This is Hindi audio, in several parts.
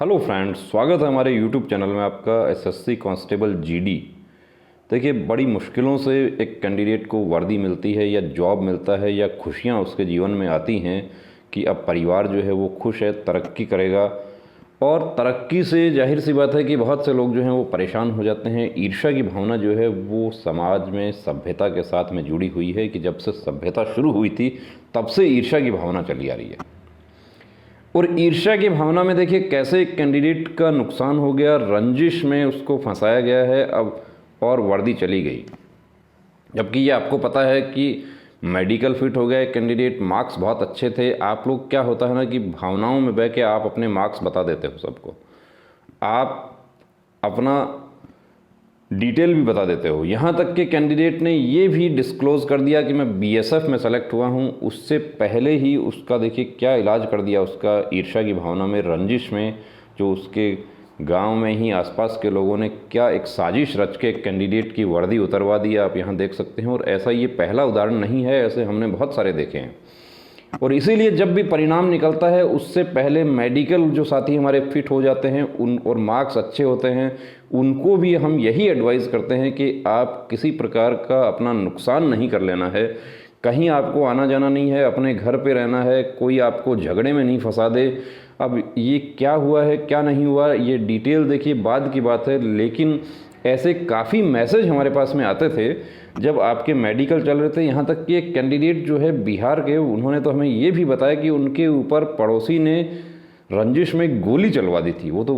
हेलो फ्रेंड्स, स्वागत है हमारे यूट्यूब चैनल में आपका। SSC constable GD. देखिए, बड़ी मुश्किलों से एक कैंडिडेट को वर्दी मिलती है या जॉब मिलता है या खुशियां उसके जीवन में आती हैं कि अब परिवार जो है वो खुश है, तरक्की करेगा। और तरक्की से जाहिर सी बात है कि बहुत से लोग जो हैं वो परेशान हो जाते हैं। ईर्ष्या की भावना जो है वो समाज में सभ्यता के साथ में जुड़ी हुई है कि जब से सभ्यता शुरू हुई थी तब से ईर्ष्या की भावना चली आ रही है। और ईर्ष्या की भावना में देखिए कैसे एक कैंडिडेट का नुकसान हो गया, रंजिश में उसको फंसाया गया है अब, और वर्दी चली गई। जबकि ये आपको पता है कि मेडिकल फिट हो गया एक कैंडिडेट, मार्क्स बहुत अच्छे थे। आप लोग क्या होता है ना कि भावनाओं में बह के आप अपने मार्क्स बता देते हो सबको, आप अपना डिटेल भी बता देते हो। यहाँ तक कि कैंडिडेट ने ये भी डिस्क्लोज़ कर दिया कि मैं बीएसएफ में सेलेक्ट हुआ हूँ। उससे पहले ही उसका देखिए क्या इलाज कर दिया उसका, ईर्ष्या की भावना में, रंजिश में, जो उसके गांव में ही आसपास के लोगों ने क्या एक साजिश रच के कैंडिडेट की वर्दी उतरवा दी, आप यहाँ देख सकते हैं। और ऐसा ये पहला उदाहरण नहीं है, ऐसे हमने बहुत सारे देखे हैं। और इसीलिए जब भी परिणाम निकलता है उससे पहले मेडिकल जो साथी हमारे फिट हो जाते हैं उन और मार्क्स अच्छे होते हैं, उनको भी हम यही एडवाइस करते हैं कि आप किसी प्रकार का अपना नुकसान नहीं कर लेना है। कहीं आपको आना जाना नहीं है, अपने घर पे रहना है, कोई आपको झगड़े में नहीं फंसा दे। अब ये क्या हुआ है क्या नहीं हुआ ये डिटेल देखिए बाद की बात है, लेकिन ऐसे काफ़ी मैसेज हमारे पास में आते थे जब आपके मेडिकल चल रहे थे। यहाँ तक कि एक कैंडिडेट जो है बिहार के, उन्होंने तो हमें ये भी बताया कि उनके ऊपर पड़ोसी ने रंजिश में गोली चलवा दी थी। वो तो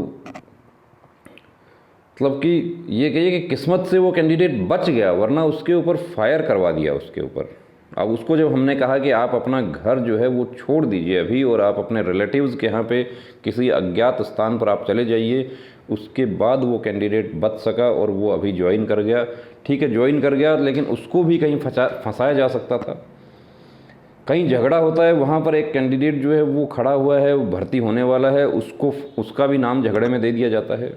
मतलब कि ये कहिए कि किस्मत से वो कैंडिडेट बच गया, वरना उसके ऊपर फायर करवा दिया उसके ऊपर। अब उसको जब हमने कहा कि आप अपना घर जो है वो छोड़ दीजिए अभी और आप अपने रिलेटिव्स के यहाँ पे किसी अज्ञात स्थान पर आप चले जाइए, उसके बाद वो कैंडिडेट बच सका और वो अभी ज्वाइन कर गया। ठीक है, ज्वाइन कर गया, लेकिन उसको भी कहीं फंसाया जा सकता था। कहीं झगड़ा होता है, वहाँ पर एक कैंडिडेट जो है वो खड़ा हुआ है, वो भर्ती होने वाला है, उसको उसका भी नाम झगड़े में दे दिया जाता है।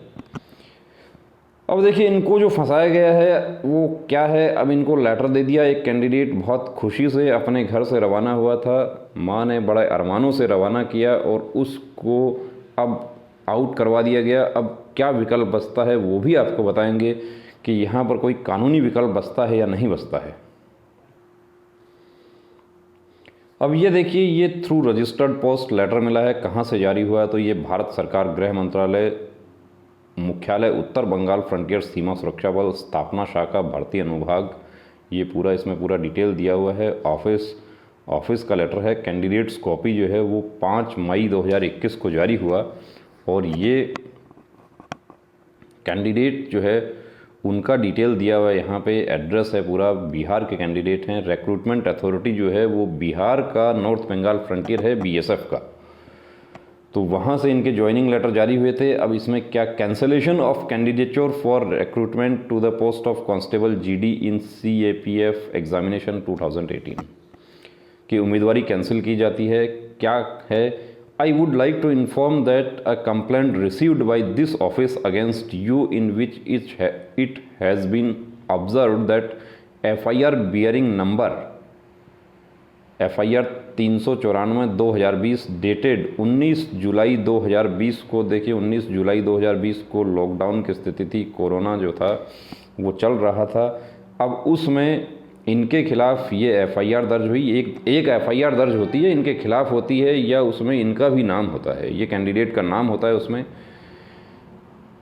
अब देखिए इनको जो फंसाया गया है वो क्या है। अब इनको लेटर दे दिया, एक कैंडिडेट बहुत खुशी से अपने घर से रवाना हुआ था, माँ ने बड़े अरमानों से रवाना किया और उसको अब आउट करवा दिया गया। अब क्या विकल्प बचता है वो भी आपको बताएंगे कि यहाँ पर कोई कानूनी विकल्प बचता है या नहीं बचता है। अब ये देखिए, ये थ्रू रजिस्टर्ड पोस्ट लेटर मिला है। कहाँ से जारी हुआ है तो ये भारत सरकार गृह मंत्रालय मुख्यालय उत्तर बंगाल फ्रंटियर सीमा सुरक्षा बल स्थापना शाखा भारतीय अनुभाग, ये पूरा इसमें पूरा डिटेल दिया हुआ है। ऑफिस का लेटर है। कैंडिडेट्स कॉपी जो है वो 5 मई 2021 को जारी हुआ। और ये कैंडिडेट जो है उनका डिटेल दिया हुआ है, यहाँ पे एड्रेस है पूरा, बिहार के कैंडिडेट हैं। रिक्रूटमेंट अथॉरिटी जो है वो बिहार का नॉर्थ बंगाल फ्रंटियर है, बीएसएफ का। तो वहाँ से इनके ज्वाइनिंग लेटर जारी हुए थे। अब इसमें क्या, cancellation of candidature for recruitment to the post of constable GD in CAPF examination 2018 की उम्मीदवारी कैंसिल की जाती है। क्या है, I would like to inform that a complaint received by this office against you in which it has been observe that FIR bearing number FIR 394/2020 dated 19 July 2020 को, देखिए 19 जुलाई 2020 को लॉकडाउन की स्थिति थी, कोरोना जो था वो चल रहा था। अब उसमें इनके खिलाफ ये FIR दर्ज हुई। एक FIR दर्ज होती है इनके खिलाफ होती है, या उसमें इनका भी नाम होता है, ये कैंडिडेट का नाम होता है उसमें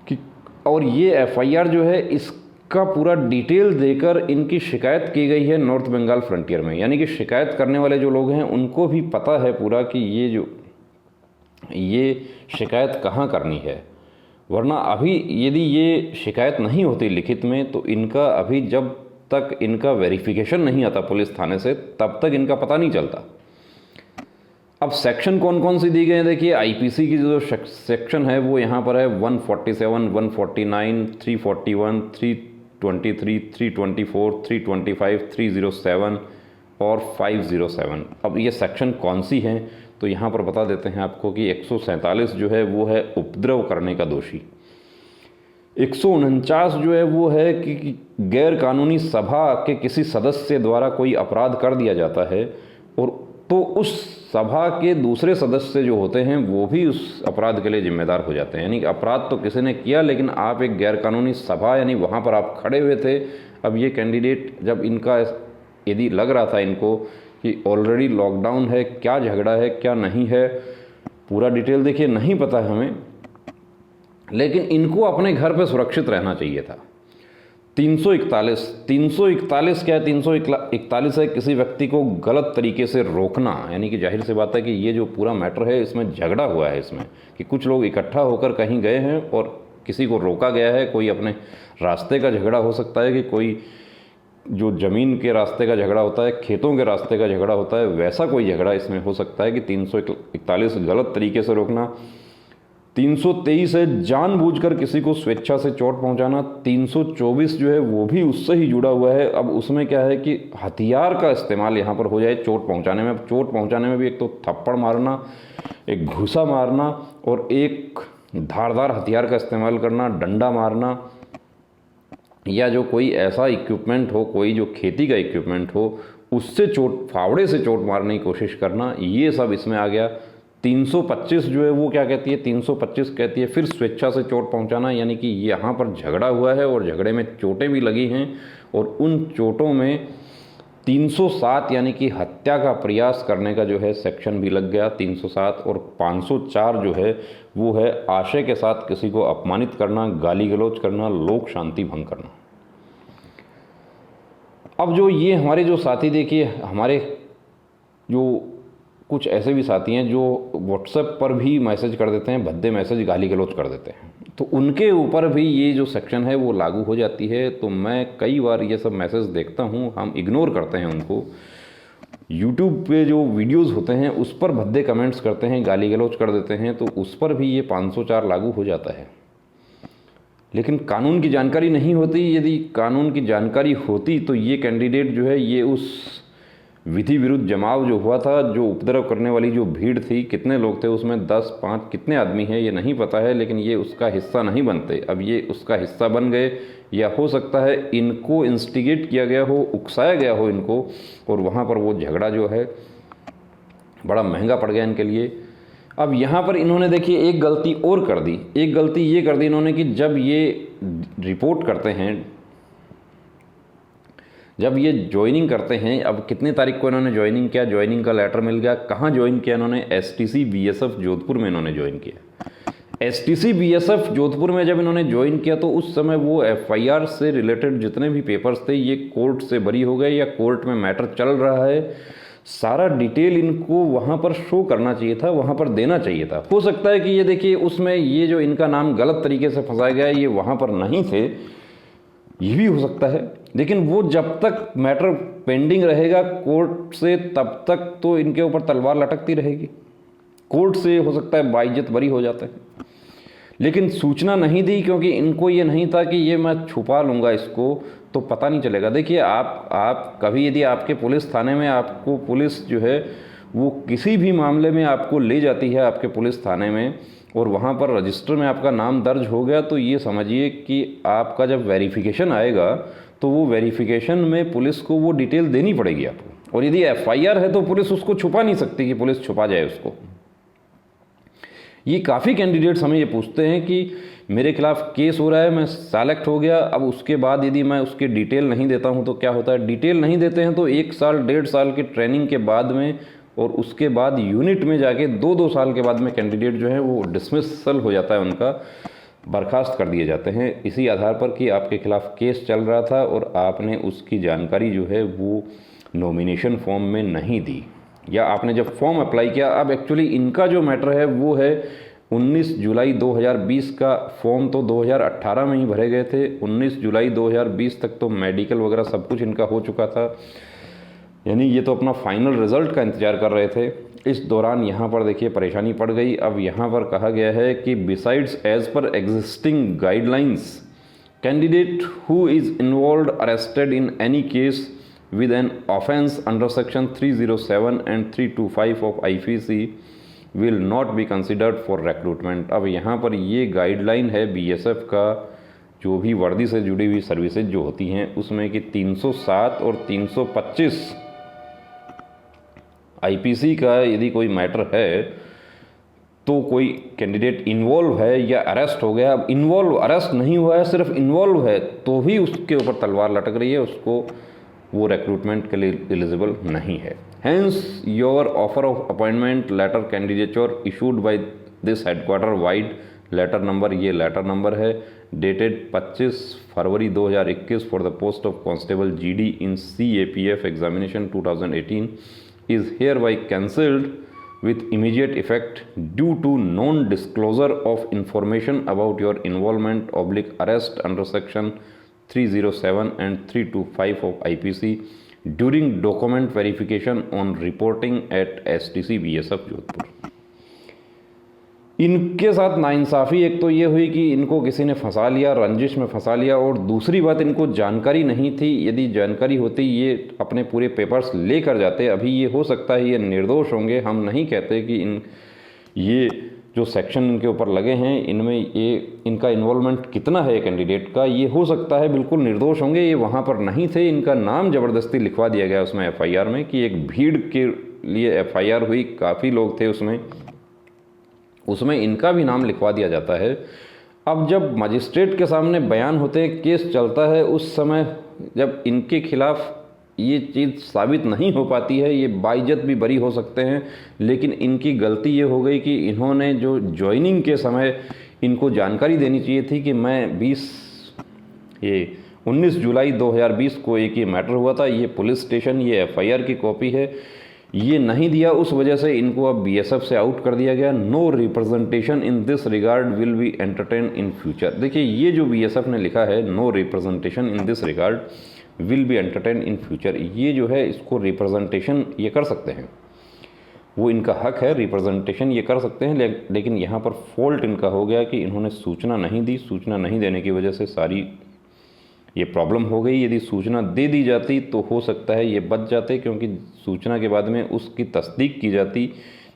कि, और ये FIR जो है इसका पूरा डिटेल देकर इनकी शिकायत की गई है नॉर्थ बंगाल फ्रंटियर में। यानी कि शिकायत करने वाले जो लोग हैं उनको भी पता है पूरा कि ये शिकायत कहाँ करनी है। वरना अभी यदि ये शिकायत नहीं होती लिखित में तो इनका अभी, जब तक इनका वेरिफिकेशन नहीं आता पुलिस थाने से, तब तक इनका पता नहीं चलता। अब सेक्शन कौन कौन सी दी गए हैं देखिए। आईपीसी की जो सेक्शन है वो यहाँ पर है 147, 149, 341, 323, 324, 325, 307 और 507। अब ये सेक्शन कौन सी हैं तो यहाँ पर बता देते हैं आपको कि 147 जो है वो है उपद्रव करने का दोषी। 149 जो है वो है कि गैर कानूनी सभा के किसी सदस्य द्वारा कोई अपराध कर दिया जाता है और तो उस सभा के दूसरे सदस्य जो होते हैं वो भी उस अपराध के लिए जिम्मेदार हो जाते हैं। यानी कि अपराध तो किसी ने किया, लेकिन आप एक गैरकानूनी सभा, यानी वहाँ पर आप खड़े हुए थे। अब ये कैंडिडेट, जब इनका यदि लग रहा था इनको कि ऑलरेडी लॉकडाउन है, क्या झगड़ा है क्या नहीं है, पूरा डिटेल देखिए नहीं पता है हमें, लेकिन इनको अपने घर पे सुरक्षित रहना चाहिए था। 341 क्या है, 341 है किसी व्यक्ति को गलत तरीके से रोकना। यानी कि जाहिर सी बात है कि ये जो पूरा मैटर है इसमें झगड़ा हुआ है, इसमें कि कुछ लोग इकट्ठा होकर कहीं गए हैं और किसी को रोका गया है। कोई अपने रास्ते का झगड़ा हो सकता है, कि कोई जो ज़मीन के रास्ते का झगड़ा होता है, खेतों के रास्ते का झगड़ा होता है, वैसा कोई झगड़ा इसमें हो सकता है कि 341 गलत तरीके से रोकना। 323 है जानबूझकर किसी को स्वेच्छा से चोट पहुंचाना। 324 जो है वो भी उससे ही जुड़ा हुआ है। अब उसमें क्या है कि हथियार का इस्तेमाल यहाँ पर हो जाए चोट पहुंचाने में। चोट पहुंचाने में भी एक तो थप्पड़ मारना, एक घुसा मारना और एक धारदार हथियार का इस्तेमाल करना, डंडा मारना, या जो कोई ऐसा इक्विपमेंट हो, कोई जो खेती का इक्विपमेंट हो, उससे चोट, फावड़े से चोट मारने की कोशिश करना, ये सब इसमें आ गया। 325 जो है वो क्या कहती है, 325 कहती है फिर स्वेच्छा से चोट पहुंचाना। यानी कि यहाँ पर झगड़ा हुआ है और झगड़े में चोटें भी लगी हैं, और उन चोटों में 307 यानी कि हत्या का प्रयास करने का जो है सेक्शन भी लग गया, 307। और 504 जो है वो है आशय के साथ किसी को अपमानित करना, गाली गलौज करना, लोक शांति भंग करना। अब जो ये हमारे जो साथी, देखिए हमारे जो कुछ ऐसे भी साथी हैं जो व्हाट्सएप पर भी मैसेज कर देते हैं, भद्दे मैसेज, गाली गलौज कर देते हैं, तो उनके ऊपर भी ये जो सेक्शन है वो लागू हो जाती है। तो मैं कई बार ये सब मैसेज देखता हूँ, हम इग्नोर करते हैं उनको। यूट्यूब पे जो वीडियोस होते हैं उस पर भद्दे कमेंट्स करते हैं, गाली गलौज कर देते हैं, तो उस पर भी ये 504 लागू हो जाता है। लेकिन कानून की जानकारी नहीं होती। यदि कानून की जानकारी होती तो ये कैंडिडेट जो है ये उस विधि विरुद्ध जमाव जो हुआ था, जो उपद्रव करने वाली जो भीड़ थी, कितने लोग थे उसमें, 10, 5 कितने आदमी हैं ये नहीं पता है, लेकिन ये उसका हिस्सा नहीं बनते। अब ये उसका हिस्सा बन गए, या हो सकता है इनको इंस्टिगेट किया गया हो, उकसाया गया हो इनको, और वहाँ पर वो झगड़ा जो है बड़ा महंगा पड़ गया इनके लिए। अब यहाँ पर इन्होंने देखिए एक गलती और कर दी। एक गलती ये कर दी इन्होंने कि जब ये रिपोर्ट करते हैं, जब ये ज्वाइनिंग करते हैं, अब कितनी तारीख को इन्होंने ज्वाइनिंग किया, ज्वाइनिंग का लेटर मिल गया, कहाँ ज्वाइन किया इन्होंने, STC BSF जोधपुर में इन्होंने ज्वाइन किया। STC BSF जोधपुर में जब इन्होंने ज्वाइन किया तो उस समय वो FIR से रिलेटेड जितने भी पेपर्स थे ये कोर्ट से बरी हो गए, या कोर्ट में मैटर चल रहा है, सारा डिटेल इनको वहाँ पर शो करना चाहिए था, वहाँ पर देना चाहिए था। हो सकता है कि ये देखिए उसमें ये जो इनका नाम गलत तरीके से फंसाया गया है ये वहाँ पर नहीं थे, ये भी हो सकता है। लेकिन वो जब तक मैटर पेंडिंग रहेगा कोर्ट से, तब तक तो इनके ऊपर तलवार लटकती रहेगी। कोर्ट से हो सकता है बाइज्जत बरी हो जाते हैं, लेकिन सूचना नहीं दी, क्योंकि इनको ये नहीं था कि ये मैं छुपा लूँगा इसको तो पता नहीं चलेगा। देखिए आप कभी यदि आपके पुलिस थाने में आपको पुलिस जो है वो किसी भी मामले में आपको ले जाती है आपके पुलिस थाने में, और वहाँ पर रजिस्टर में आपका नाम दर्ज हो गया, तो ये समझिए कि आपका जब वेरिफिकेशन आएगा तो वो वेरिफिकेशन में पुलिस को वो डिटेल देनी पड़ेगी आपको। और यदि FIR है तो पुलिस उसको छुपा नहीं सकती कि पुलिस छुपा जाए उसको। ये काफ़ी कैंडिडेट्स हमें ये पूछते हैं कि मेरे खिलाफ केस हो रहा है, मैं सेलेक्ट हो गया, अब उसके बाद यदि मैं उसके डिटेल नहीं देता हूँ तो क्या होता है। डिटेल नहीं देते हैं तो 1 साल 1.5 साल की ट्रेनिंग के बाद में, और उसके बाद यूनिट में जाके 2-2 साल के बाद में कैंडिडेट जो है वो डिसमिसल हो जाता है, उनका बर्खास्त कर दिए जाते हैं, इसी आधार पर कि आपके खिलाफ केस चल रहा था और आपने उसकी जानकारी जो है वो नॉमिनेशन फॉर्म में नहीं दी, या आपने जब फॉर्म अप्लाई किया। अब एक्चुअली इनका जो मैटर है वो है 19 जुलाई 2020 का फॉर्म तो 2018 में ही भरे गए थे। 19 जुलाई 2020 तक तो मेडिकल वगैरह सब कुछ इनका हो चुका था, यानी ये तो अपना फाइनल रिजल्ट का इंतज़ार कर रहे थे। इस दौरान यहाँ पर देखिए परेशानी पड़ गई। अब यहाँ पर कहा गया है कि besides as per existing guidelines, candidate who is involve arrested in any case with an offense under section 307 and 325 of IPC will not be considered for recruitment। अब यहाँ पर ये गाइडलाइन है BSF का, जो भी वर्दी से जुड़ी हुई सर्विसेज जो होती हैं उसमें कि 307 और 325 आईपीसी का यदि कोई मैटर है तो कोई कैंडिडेट इन्वॉल्व है या अरेस्ट हो गया, अब इन्वॉल्व अरेस्ट नहीं हुआ है, सिर्फ इन्वॉल्व है, तो भी उसके ऊपर तलवार लटक रही है, उसको वो रिक्रूटमेंट के लिए एलिजिबल नहीं है। Hence your offer of appointment letter candidature issued by this headquarter vide letter number, ये लेटर नंबर है, dated 25 February 2021 for the post of constable GD in CAPF examination 2018 is hereby cancelled with immediate effect due to non-disclosure of information about your involvement/arrest under section 307 and 325 of IPC during document verification on reporting at STC BSF Jodhpur. इनके साथ नाइंसाफ़ी एक तो ये हुई कि इनको किसी ने फंसा लिया, रंजिश में फंसा लिया, और दूसरी बात इनको जानकारी नहीं थी। यदि जानकारी होती ये अपने पूरे पेपर्स ले कर जाते। अभी ये हो सकता है ये निर्दोष होंगे, हम नहीं कहते कि ये जो सेक्शन इनके ऊपर लगे हैं इनमें ये इनका इन्वॉल्वमेंट कितना है कैंडिडेट का, ये हो सकता है बिल्कुल निर्दोष होंगे, ये वहाँ पर नहीं थे, इनका नाम ज़बरदस्ती लिखवा दिया गया उसमें FIR में कि एक भीड़ के लिए FIR हुई, काफ़ी लोग थे उसमें इनका भी नाम लिखवा दिया जाता है। अब जब मजिस्ट्रेट के सामने बयान होते हैं, केस चलता है, उस समय जब इनके खिलाफ ये चीज़ साबित नहीं हो पाती है, ये बाइज्जत भी बरी हो सकते हैं, लेकिन इनकी गलती ये हो गई कि इन्होंने जो ज्वाइनिंग के समय इनको जानकारी देनी चाहिए थी कि मैं 19 जुलाई 2020 को एक ये मैटर हुआ था, ये पुलिस स्टेशन, ये FIR की कॉपी है, ये नहीं दिया, उस वजह से इनको अब BSF से आउट कर दिया गया। No representation in this regard will be entertain in future. देखिए ये जो BSF ने लिखा है no representation in this regard will be entertain in future, ये जो है इसको रिप्रेजेंटेशन ये कर सकते हैं, वो इनका हक है, रिप्रेजेंटेशन ये कर सकते हैं, लेकिन यहाँ पर फॉल्ट इनका हो गया कि इन्होंने सूचना नहीं दी। सूचना नहीं देने की वजह से सारी ये प्रॉब्लम हो गई। यदि सूचना दे दी जाती तो हो सकता है ये बच जाते, क्योंकि सूचना के बाद में उसकी तस्दीक की जाती।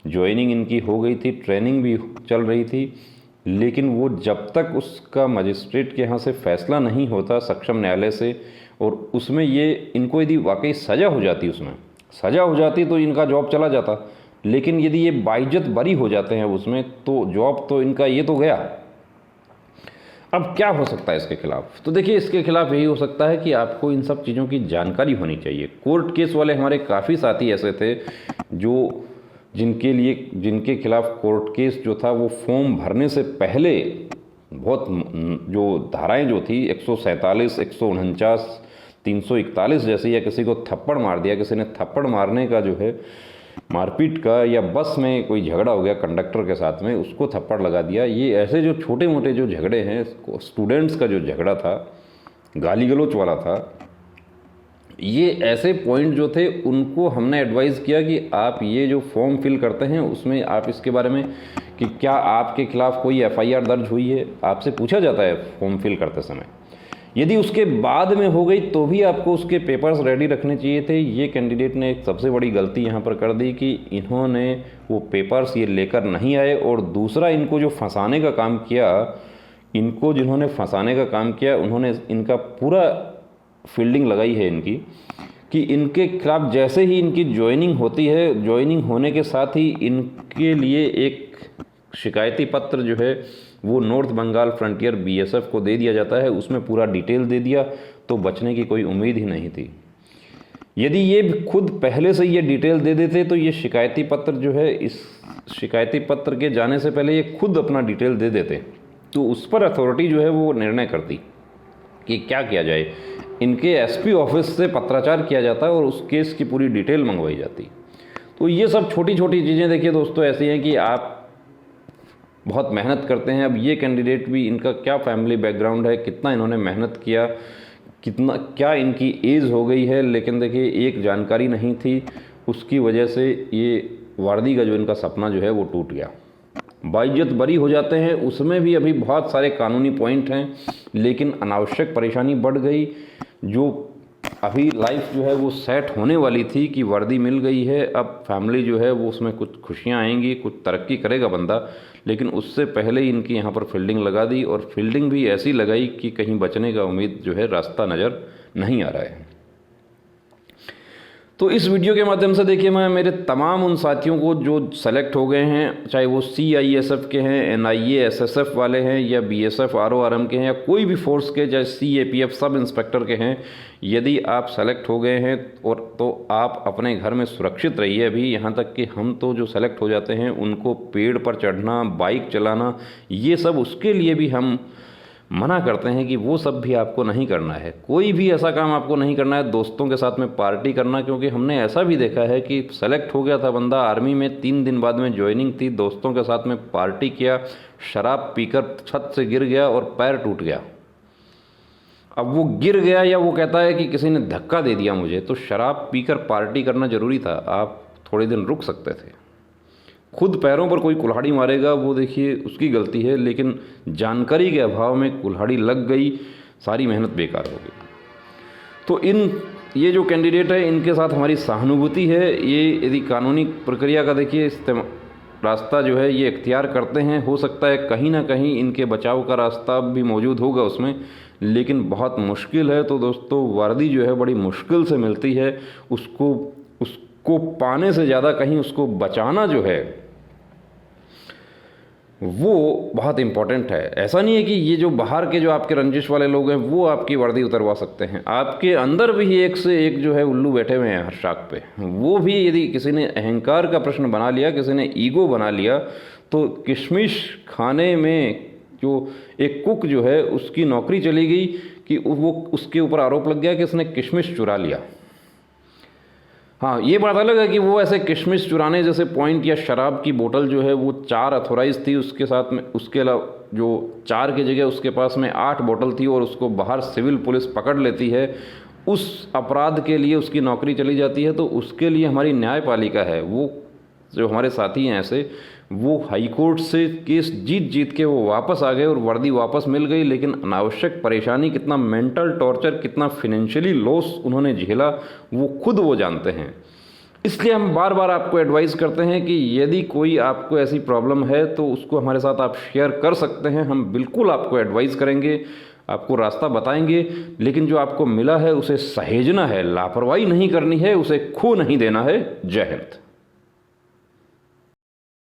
ज्वाइनिंग इनकी हो गई थी, ट्रेनिंग भी चल रही थी, लेकिन वो जब तक उसका मजिस्ट्रेट के यहाँ से फैसला नहीं होता सक्षम न्यायालय से, और उसमें ये इनको यदि वाकई सज़ा हो जाती, उसमें सज़ा हो जाती तो इनका जॉब चला जाता, लेकिन यदि ये बाइज्जत बरी हो जाते हैं उसमें तो जॉब तो इनका ये तो गया। अब क्या हो सकता है इसके खिलाफ? तो देखिए इसके खिलाफ यही हो सकता है कि आपको इन सब चीज़ों की जानकारी होनी चाहिए। कोर्ट केस वाले हमारे काफ़ी साथी ऐसे थे जो जिनके खिलाफ कोर्ट केस जो था वो फॉर्म भरने से पहले बहुत जो धाराएं जो थी 147, 149, 341 जैसी, या किसी को थप्पड़ मार दिया, किसी ने थप्पड़ मारने का जो है मारपीट का, या बस में कोई झगड़ा हो गया कंडक्टर के साथ में, उसको थप्पड़ लगा दिया, ये ऐसे जो छोटे मोटे जो झगड़े हैं, स्टूडेंट्स का जो झगड़ा था, गाली गलौच वाला था, ये ऐसे पॉइंट जो थे उनको हमने एडवाइज़ किया कि आप ये जो फॉर्म फिल करते हैं उसमें आप इसके बारे में कि क्या आपके खिलाफ कोई FIR दर्ज हुई है, आपसे पूछा जाता है फॉर्म फिल करते समय। यदि उसके बाद में हो गई तो भी आपको उसके पेपर्स रेडी रखने चाहिए थे। ये कैंडिडेट ने एक सबसे बड़ी गलती यहाँ पर कर दी कि इन्होंने वो पेपर्स ये लेकर नहीं आए, और दूसरा इनको जो फंसाने का काम किया, इनको जिन्होंने फंसाने का काम किया उन्होंने इनका पूरा फील्डिंग लगाई है इनकी कि इनके खिलाफ जैसे ही इनकी ज्वाइनिंग होती है, ज्वाइनिंग होने के साथ ही इनके लिए एक शिकायती पत्र जो है वो नॉर्थ बंगाल फ्रंटियर BSF को दे दिया जाता है। उसमें पूरा डिटेल दे दिया तो बचने की कोई उम्मीद ही नहीं थी। यदि ये खुद पहले से ये डिटेल दे देते तो ये शिकायती पत्र जो है, इस शिकायती पत्र के जाने से पहले ये खुद अपना डिटेल दे देते तो उस पर अथॉरिटी जो है वो निर्णय करती कि क्या किया जाए। इनके SP ऑफिस से पत्राचार किया जाता है और उस केस की पूरी डिटेल मंगवाई जाती। तो ये सब छोटी छोटी चीज़ें देखिए दोस्तों ऐसी हैं कि आप बहुत मेहनत करते हैं। अब ये कैंडिडेट भी, इनका क्या फैमिली बैकग्राउंड है, कितना इन्होंने मेहनत किया, कितना क्या इनकी एज हो गई है, लेकिन देखिए एक जानकारी नहीं थी, उसकी वजह से ये वर्दी का जो इनका सपना जो है वो टूट गया। बाइज्जत बरी हो जाते हैं, उसमें भी अभी बहुत सारे कानूनी पॉइंट हैं, लेकिन अनावश्यक परेशानी बढ़ गई। जो अभी लाइफ जो है वो सेट होने वाली थी कि वर्दी मिल गई है, अब फैमिली जो है वो उसमें कुछ खुशियाँ आएंगी, कुछ तरक्की करेगा बंदा, लेकिन उससे पहले ही इनकी यहाँ पर फील्डिंग लगा दी, और फील्डिंग भी ऐसी लगाई कि कहीं बचने का उम्मीद जो है रास्ता नज़र नहीं आ रहा है। तो इस वीडियो के माध्यम से देखिए मैं मेरे तमाम उन साथियों को जो सेलेक्ट हो गए हैं, चाहे वो CISF के हैं, NIA SSF वाले हैं, या BSF RORM के हैं, या कोई भी फोर्स के, चाहे CAPF सब इंस्पेक्टर के हैं, यदि आप सेलेक्ट हो गए हैं और तो आप अपने घर में सुरक्षित रहिए। अभी यहाँ तक कि हम तो जो सेलेक्ट हो जाते हैं उनको पेड़ पर चढ़ना, बाइक चलाना, ये सब उसके लिए भी हम मना करते हैं कि वो सब भी आपको नहीं करना है। कोई भी ऐसा काम आपको नहीं करना है दोस्तों के साथ में पार्टी करना, क्योंकि हमने ऐसा भी देखा है कि सेलेक्ट हो गया था बंदा आर्मी में, 3 दिन बाद में ज्वाइनिंग थी, दोस्तों के साथ में पार्टी किया, शराब पीकर छत से गिर गया और पैर टूट गया। अब वो गिर गया या वो कहता है कि किसी ने धक्का दे दिया मुझे, तो शराब पीकर पार्टी करना ज़रूरी था? आप थोड़े दिन रुक सकते थे। खुद पैरों पर कोई कुल्हाड़ी मारेगा वो देखिए उसकी गलती है, लेकिन जानकारी के अभाव में कुल्हाड़ी लग गई, सारी मेहनत बेकार हो गई। तो ये जो कैंडिडेट है इनके साथ हमारी सहानुभूति है। ये यदि कानूनी प्रक्रिया का देखिए रास्ता जो है ये इख्तियार करते हैं, हो सकता है कहीं ना कहीं इनके बचाव का रास्ता भी मौजूद होगा उसमें, लेकिन बहुत मुश्किल है। तो दोस्तों वर्दी जो है बड़ी मुश्किल से मिलती है, उसको पाने से ज़्यादा कहीं उसको बचाना जो है वो बहुत इम्पॉर्टेंट है। ऐसा नहीं है कि ये जो बाहर के जो आपके रंजिश वाले लोग हैं वो आपकी वर्दी उतरवा सकते हैं, आपके अंदर भी एक से एक जो है उल्लू बैठे हुए हैं हर शाख पे। वो भी यदि किसी ने अहंकार का प्रश्न बना लिया, किसी ने ईगो बना लिया, तो किशमिश खाने में जो एक कुक जो है उसकी नौकरी चली गई कि वो उसके ऊपर आरोप लग गया कि उसने किशमिश चुरा लिया। हाँ, ये बात अलग है कि वो ऐसे किशमिश चुराने जैसे पॉइंट, या शराब की बोतल जो है वो 4 अथोराइज थी, उसके साथ में उसके अलावा जो 4 की जगह उसके पास में 8 बोतल थी, और उसको बाहर सिविल पुलिस पकड़ लेती है, उस अपराध के लिए उसकी नौकरी चली जाती है। तो उसके लिए हमारी न्यायपालिका है, वो जो हमारे साथी हैं ऐसे, वो हाई कोर्ट से केस जीत के वो वापस आ गए और वर्दी वापस मिल गई, लेकिन अनावश्यक परेशानी, कितना मेंटल टॉर्चर, कितना फिनेंशियली लॉस उन्होंने झेला वो खुद वो जानते हैं। इसलिए हम बार बार आपको एडवाइस करते हैं कि यदि कोई आपको ऐसी प्रॉब्लम है तो उसको हमारे साथ आप शेयर कर सकते हैं, हम बिल्कुल आपको एडवाइस करेंगे, आपको रास्ता बताएंगे, लेकिन जो आपको मिला है उसे सहेजना है, लापरवाही नहीं करनी है, उसे खो नहीं देना है। जय हिंद।